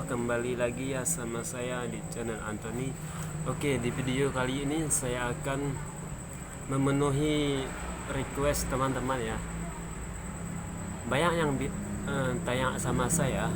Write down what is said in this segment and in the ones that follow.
kembali lagi ya sama saya di channel Anthony. Oke, di video kali ini saya akan memenuhi request teman-teman ya. Banyak yang tanya sama saya,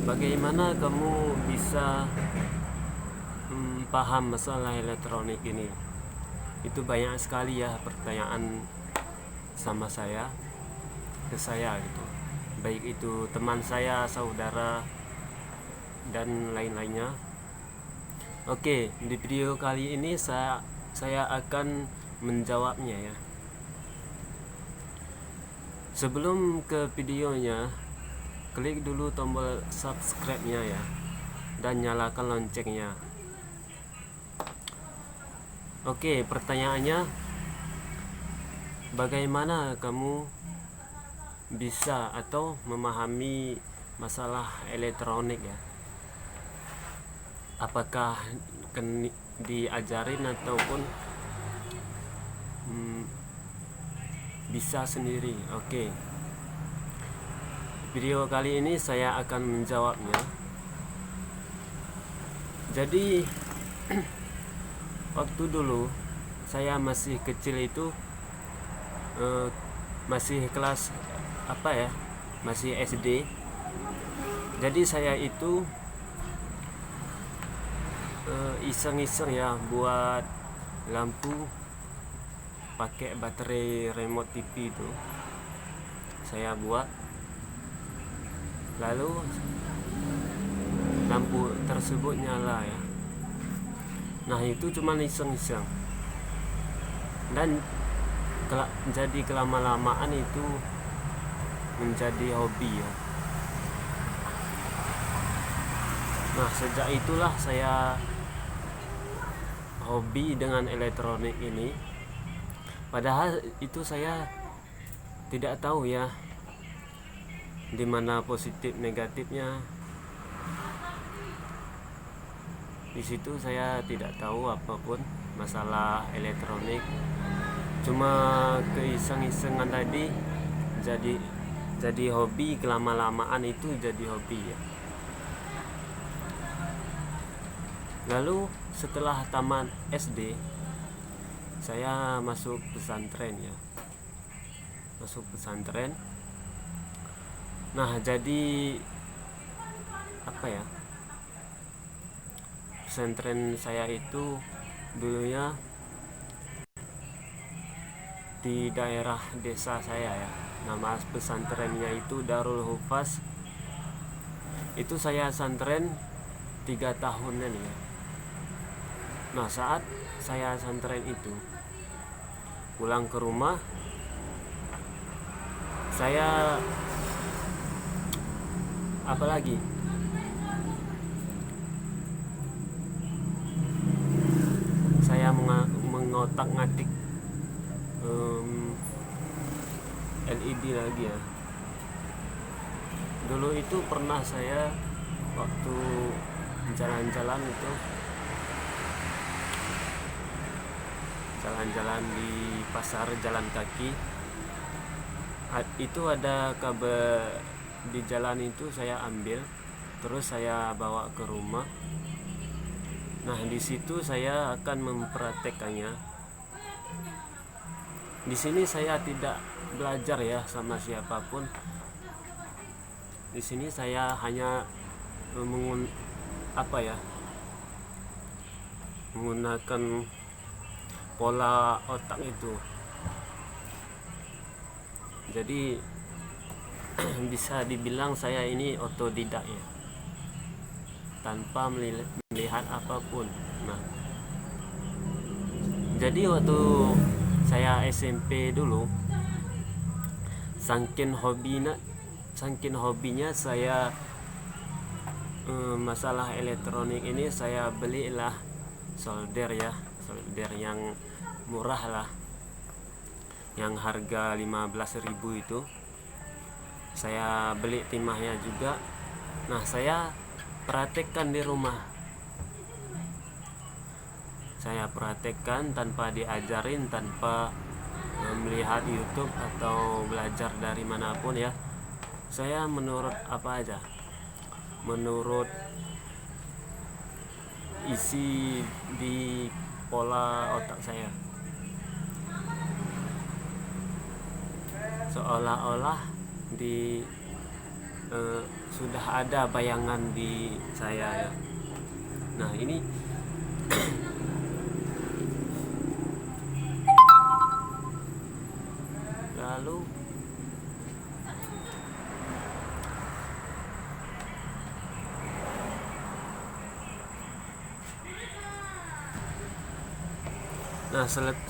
bagaimana kamu bisa paham masalah elektronik ini. Itu banyak sekali ya pertanyaan sama saya, ke saya gitu, baik itu teman saya, saudara, dan lain-lainnya. Oke, di video kali ini saya akan menjawabnya ya. Sebelum ke videonya, klik dulu tombol subscribe-nya ya, dan nyalakan loncengnya. Oke, pertanyaannya, bagaimana kamu bisa atau memahami masalah elektronik ya? Apakah diajarin ataupun bisa sendiri? Oke, video kali ini saya akan menjawabnya. Jadi waktu dulu saya masih kecil itu, masih kelas masih SD. Jadi saya itu iseng-iseng ya buat lampu pakai baterai remote TV itu. Saya buat, lalu lampu tersebut nyala ya. Nah, itu cuma iseng-iseng, dan jadi kelama-lamaan itu menjadi hobi ya. Nah, sejak itulah saya hobi dengan elektronik ini. Padahal itu saya tidak tahu ya di mana positif negatifnya. Di situ saya tidak tahu apapun masalah elektronik. Cuma keiseng-isengan tadi jadi hobi, kelama-lamaan itu jadi hobi ya. Lalu setelah tamat SD, saya masuk pesantren ya. Masuk pesantren. Nah, jadi pesantren saya itu dulunya di daerah desa saya ya. Nama pesantrennya itu Darul Hufaz. Itu saya santren 3 tahunan ya. Nah, saat saya santren itu pulang ke rumah, saya mengotak-ngatik LED lagi ya. Dulu itu pernah saya waktu jalan-jalan di pasar jalan kaki, itu ada kabel di jalan itu, saya ambil terus saya bawa ke rumah. Nah, di situ saya akan mempraktekkannya. Di sini saya tidak belajar ya sama siapapun. Di sini saya hanya menggunakan pola otak itu. Jadi bisa dibilang saya ini otodidak ya, tanpa melihat apapun. Nah, jadi waktu saya SMP dulu, saking hobinya saya masalah elektronik ini, saya belilah solder yang murah lah, yang harga 15.000 itu. Saya beli timahnya juga. Nah, saya praktekkan di rumah. Saya praktekkan tanpa diajarin, tanpa melihat YouTube atau belajar dari manapun ya. Saya menurut apa aja. menurut isi di pola otak saya, seolah-olah di sudah ada bayangan di saya ya. Nah ini lalu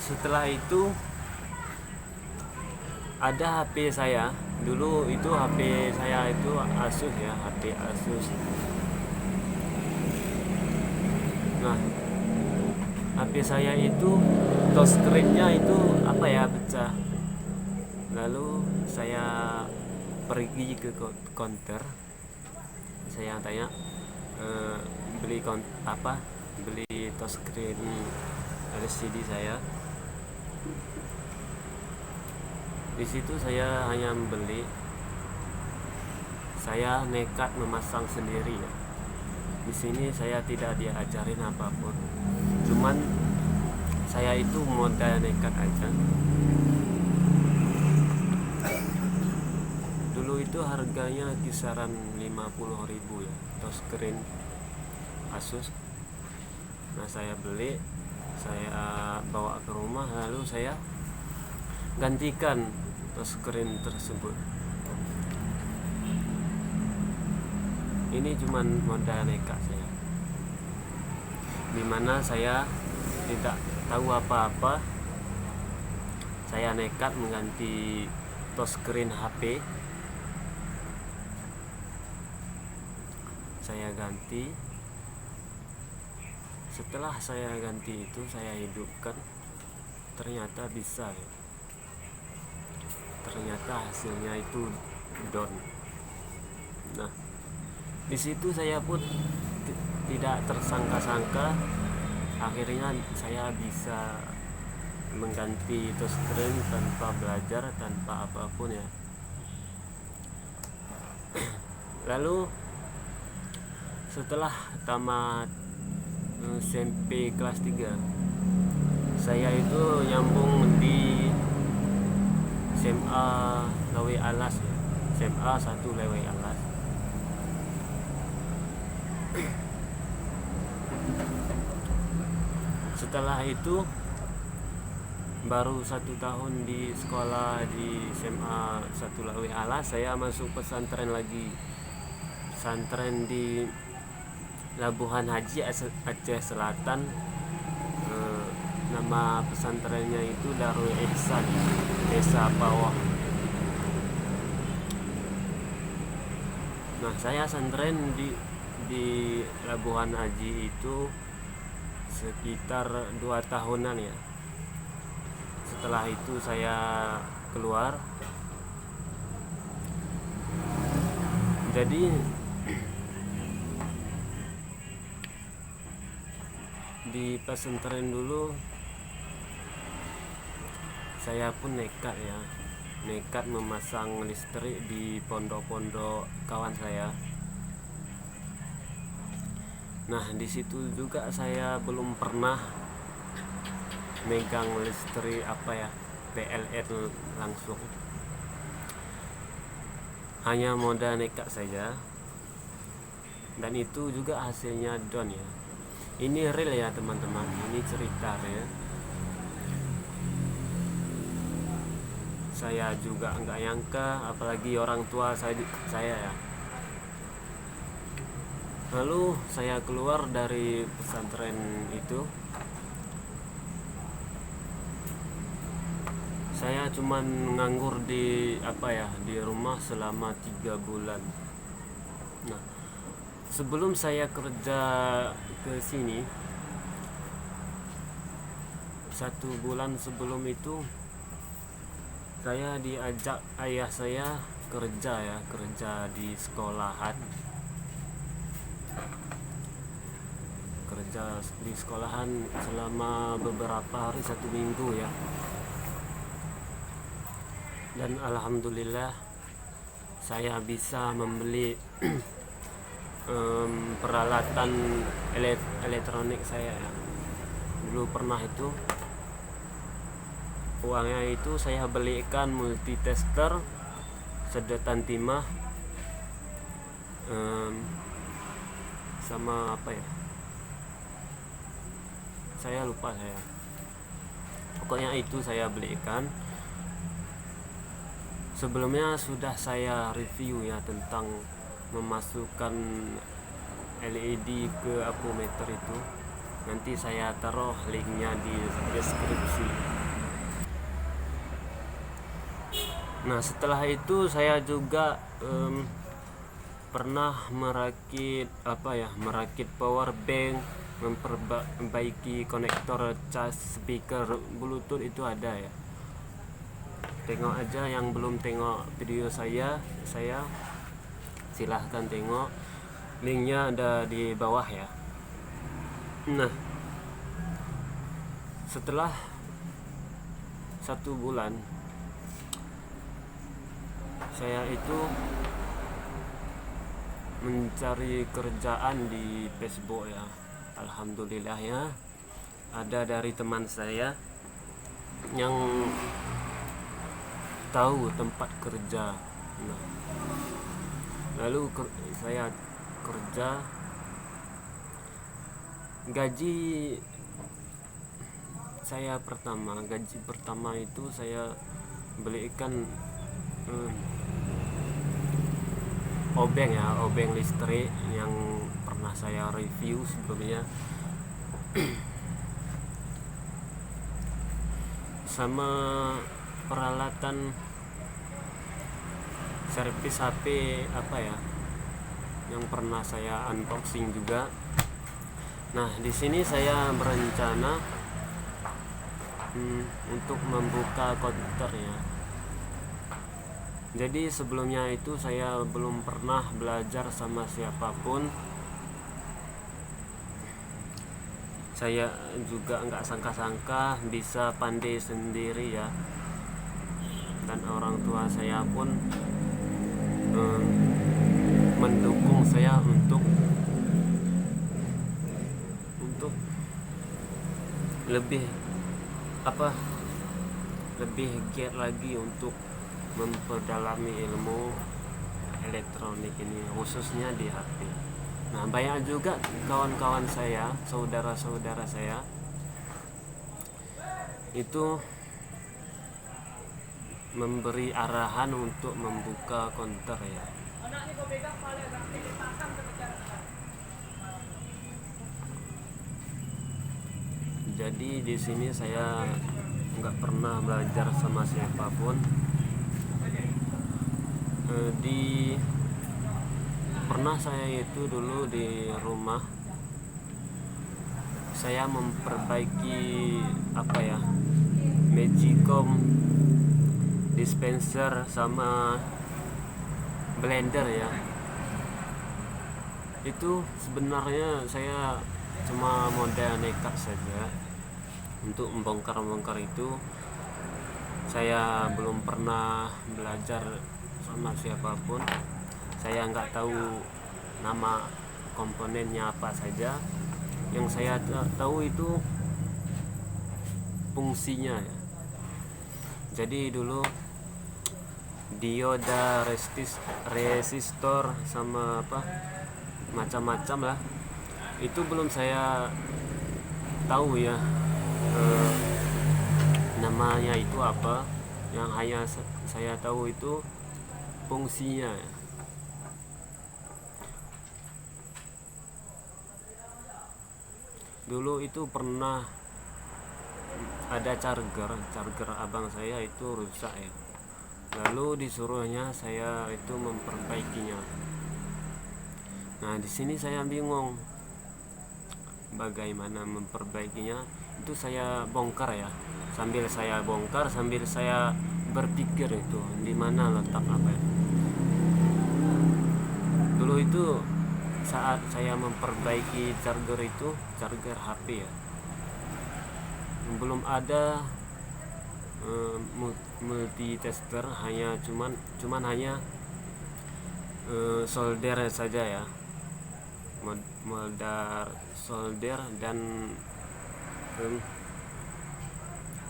setelah itu ada HP saya. Dulu itu HP saya itu Asus ya, HP Asus. Nah HP saya itu touchscreen-nya itu pecah. Lalu saya pergi ke counter, saya tanya beli touchscreen LCD saya. Di situ saya hanya membeli, saya nekat memasang sendiri ya. Di sini saya tidak diajarin apapun, cuman saya itu modal nekat aja. Dulu itu harganya kisaran 50.000 ya, touchscreen Asus. Nah saya beli, saya bawa ke rumah, lalu saya gantikan touchscreen tersebut. Ini cuman modal nekat saya, dimana saya tidak tahu apa-apa. Saya nekat mengganti touchscreen HP. Saya ganti. Setelah saya ganti itu, saya hidupkan, ternyata bisa ya. Ternyata hasilnya itu down. Nah di situ saya pun tidak tersangka-sangka, akhirnya saya bisa mengganti touchscreen tanpa belajar, tanpa apapun ya. Lalu setelah tamat SMP kelas 3, saya itu nyambung di SMA Lewi Alas ya, SMA 1 Lewi Alas. Setelah itu baru 1 tahun di sekolah di SMA 1 Lewi Alas, saya masuk pesantren lagi, pesantren di Labuhan Haji, Aceh Selatan. Nama pesantrennya itu Darul Ihsan, Desa Bawah. Nah saya santren di Labuhan Haji itu sekitar 2 tahunan ya. Setelah itu saya keluar. Jadi di pesantren dulu saya pun nekat memasang listrik di pondok-pondok kawan saya. Nah di situ juga saya belum pernah megang listrik PLN langsung, hanya modal nekat saja, dan itu juga hasilnya down ya. Ini real ya teman-teman, ini cerita ya. Saya juga nggak nyangka, apalagi orang tua saya ya. Lalu saya keluar dari pesantren itu. Saya cuman nganggur di rumah selama 3 bulan. Nah, sebelum saya kerja ke sini, 1 bulan sebelum itu saya diajak ayah saya kerja di sekolahan. Kerja di sekolahan selama beberapa hari, 1 minggu ya. Dan alhamdulillah saya bisa membeli peralatan elektronik saya ya. Dulu pernah itu uangnya itu saya belikan multitester, sedotan timah, sama apa ya, saya lupa saya. Pokoknya itu saya belikan. Sebelumnya sudah saya review ya tentang memasukkan LED ke apometer itu. Nanti saya taruh linknya di deskripsi. Nah, setelah itu saya juga pernah merakit power bank, memperbaiki konektor cas speaker Bluetooth itu ada ya. Tengok aja yang belum tengok video saya silahkan tengok, linknya ada di bawah ya. Nah, setelah 1 bulan saya itu mencari kerjaan di Facebook ya. Alhamdulillah ya, ada dari teman saya yang tahu tempat kerja. Nah, lalu saya kerja, gaji pertama itu saya belikan obeng listrik yang pernah saya review sebelumnya. Sama peralatan servis HP yang pernah saya unboxing juga. Nah, di sini saya berencana untuk membuka konter ya. Jadi sebelumnya itu saya belum pernah belajar sama siapapun. Saya juga nggak sangka-sangka bisa pandai sendiri ya. Dan orang tua saya pun mendukung saya untuk lebih giat lagi untuk memperdalami ilmu elektronik ini, khususnya di HP. Nah, banyak juga kawan-kawan saya, saudara-saudara saya itu memberi arahan untuk membuka konter ya. Jadi di sini saya nggak pernah belajar sama siapapun. Pernah saya itu dulu di rumah saya memperbaiki Magicom dispenser sama blender ya. Itu sebenarnya saya cuma modal nekat saja untuk membongkar itu. Saya belum pernah belajar sama siapapun. Saya nggak tahu nama komponennya apa saja. Yang saya tahu itu fungsinya ya. Jadi dulu dioda, resistor sama macam-macam lah, itu belum saya tahu ya namanya itu apa. Yang hanya saya tahu itu fungsinya ya. Dulu itu pernah ada charger abang saya itu rusak ya, lalu disuruhnya saya itu memperbaikinya. Nah, di sini saya bingung bagaimana memperbaikinya. Itu saya bongkar ya, sambil saya berpikir itu di mana letak apa ya. Dulu itu saat saya memperbaiki charger HP ya, belum ada multitester, cuman hanya solder saja ya. modal solder dan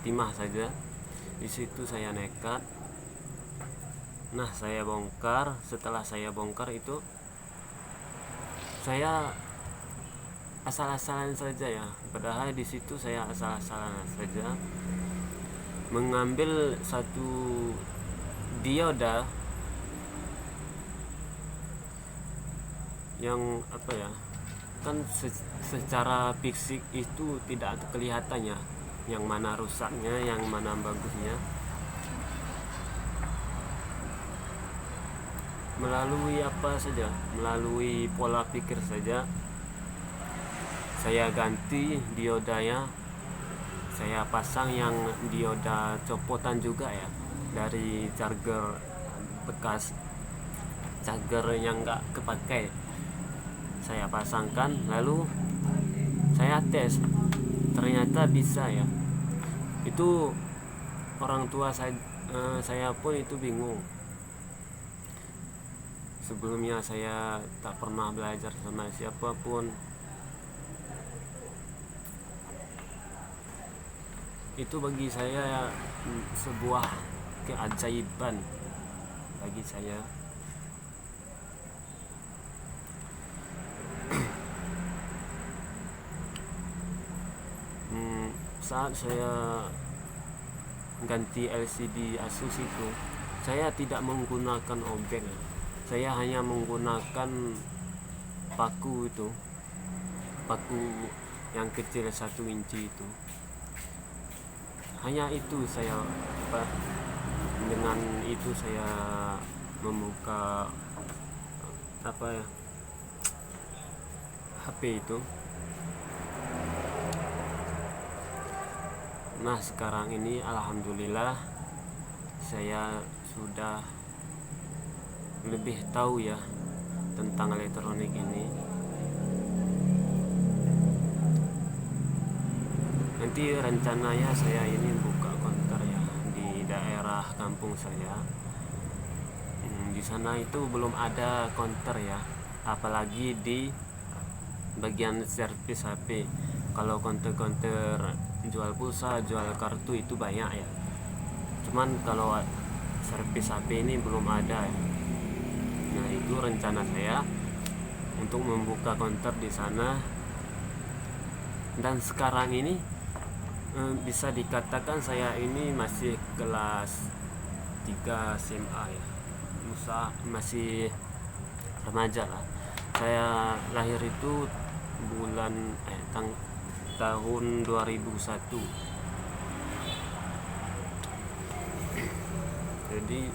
timah saja. Di situ saya nekat. Nah, saya bongkar. Setelah saya bongkar itu, saya asal-asalan saja ya. Padahal di situ saya asal-asalan saja mengambil satu dioda yang apa ya, kan secara fisik itu tidak kelihatannya yang mana rusaknya, yang mana bagusnya. Melalui apa saja, melalui pola pikir saja, saya ganti diodanya. Saya pasang yang dioda copotan juga ya, dari charger bekas, charger yang nggak kepakai. Saya pasangkan, lalu saya tes, ternyata bisa ya. Itu orang tua saya pun itu bingung. Sebelumnya saya tak pernah belajar sama siapapun. Itu bagi saya sebuah keajaiban bagi saya. Saat saya ganti LCD Asus itu, saya tidak menggunakan obeng. Saya hanya menggunakan paku itu, paku yang kecil 1 inci itu. Hanya itu saya dengan itu saya membuka HP itu. Nah, sekarang ini alhamdulillah saya sudah lebih tahu ya tentang elektronik ini. Nanti rencananya saya ini buka konter ya di daerah kampung saya. Di sana itu belum ada konter ya, apalagi di bagian servis HP. Kalau konter-konter jual pulsa, jual kartu itu banyak ya. Cuman kalau servis HP ini belum ada ya. Nah, itu rencana saya untuk membuka konter di sana. Dan sekarang ini bisa dikatakan saya ini masih kelas 3 SMA ya. Masih remaja lah. Saya lahir itu tahun 2001. Jadi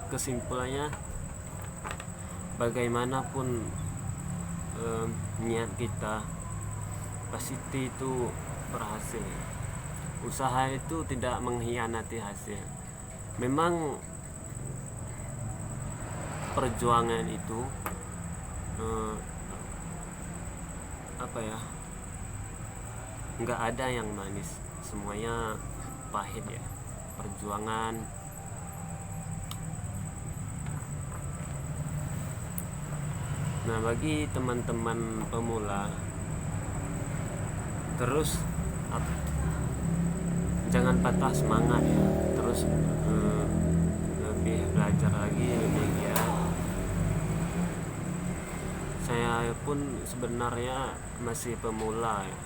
kesimpulannya, bagaimanapun niat kita, pasti itu berhasil. Usaha itu tidak mengkhianati hasil. Memang perjuangan itu nggak ada yang manis, semuanya pahit ya, perjuangan. Nah, bagi teman-teman pemula, terus jangan patah semangat ya, terus lebih belajar lagi, lebih giat. Saya pun sebenarnya masih pemula ya.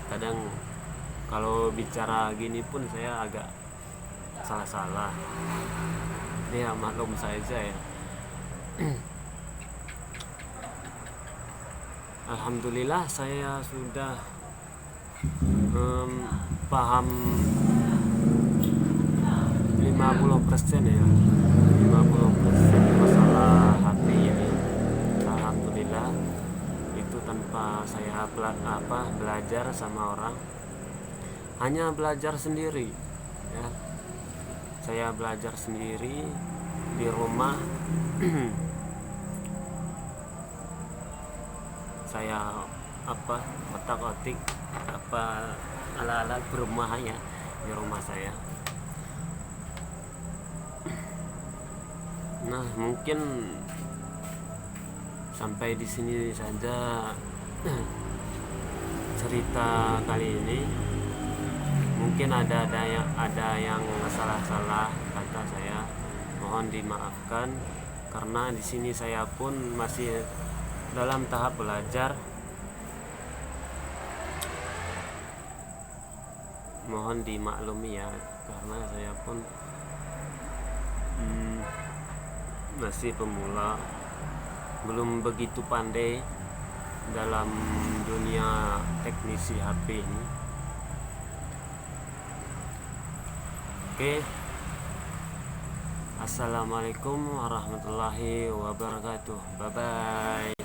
Kadang kalau bicara gini pun saya agak salah-salah. Ya maklum saja ya. Alhamdulillah saya sudah paham 50% ya, 50% masalah HP ini. Alhamdulillah, itu tanpa saya belajar sama orang, hanya belajar sendiri ya. Saya belajar sendiri di rumah. Saya otak-otik ala-ala perumahannya di rumah saya. Nah, mungkin Sampai di sini saja cerita kali ini. Mungkin ada yang salah-salah kata saya, mohon dimaafkan karena di sini saya pun masih dalam tahap belajar. Mohon dimaklumi ya, karena saya pun masih pemula, belum begitu pandai dalam dunia teknisi HP ini. Oke. Assalamualaikum warahmatullahi wabarakatuh. Bye bye.